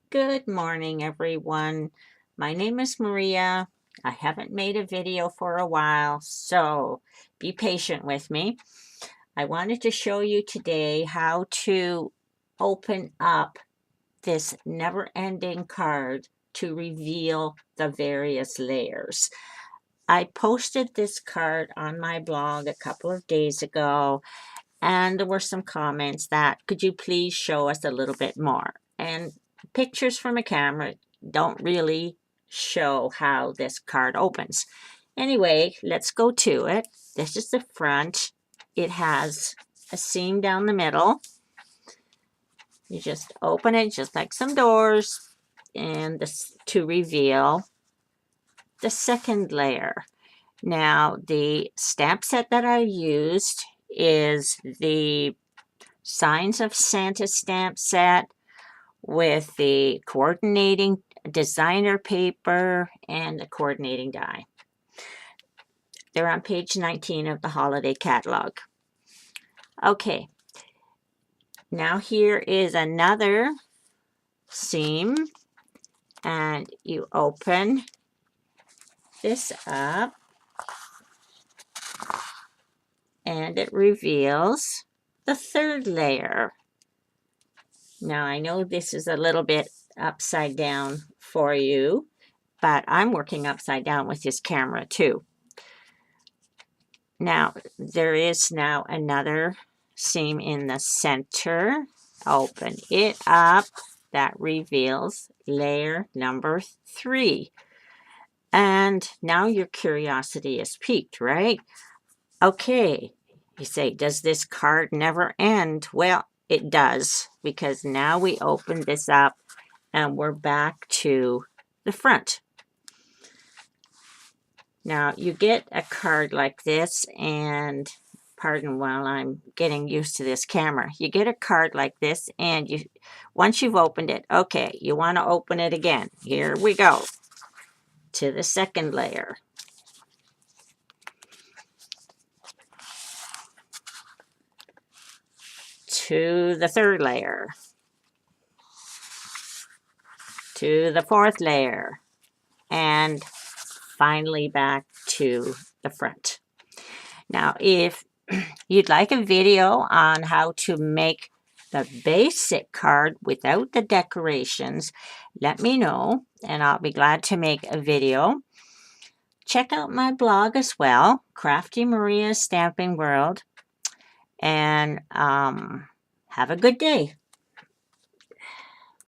Good morning, everyone. My name is Maria. I haven't made a video for a while, so be patient with me. I wanted to show you today how to open up this never-ending card to reveal the various layers. I posted this card on my blog a couple of days ago, and there were some comments that, could you please show us a little bit more? And pictures from a camera don't really show how this card opens. Anyway, let's go to it. This is the front. It has a seam down the middle. You just open it just like some doors, and this to reveal the second layer. Now, the stamp set that I used is the Signs of Santa stamp set with the coordinating designer paper and the coordinating die. They're on page 19 of the holiday catalog. Okay, now here is another seam, and you open this up and it reveals the third layer. Now I know this is a little bit upside down for you, but I'm working upside down with this camera too. Now there is now another seam in the center. Open it up. That reveals layer number 3. And now your curiosity is piqued, right? Okay, you say, does this card never end? Well, it does, because now we open this up and we're back to the front. Now you get a card like this, and pardon while I'm getting used to this camera. You get a card like this, and once you've opened it, okay, you want to open it again. Here we go to the second layer. To the third layer. To the fourth layer. And finally back to the front. Now, if you'd like a video on how to make the basic card without the decorations, let me know and I'll be glad to make a video. Check out my blog as well, Crafty Maria's Stamping World, and have a good day.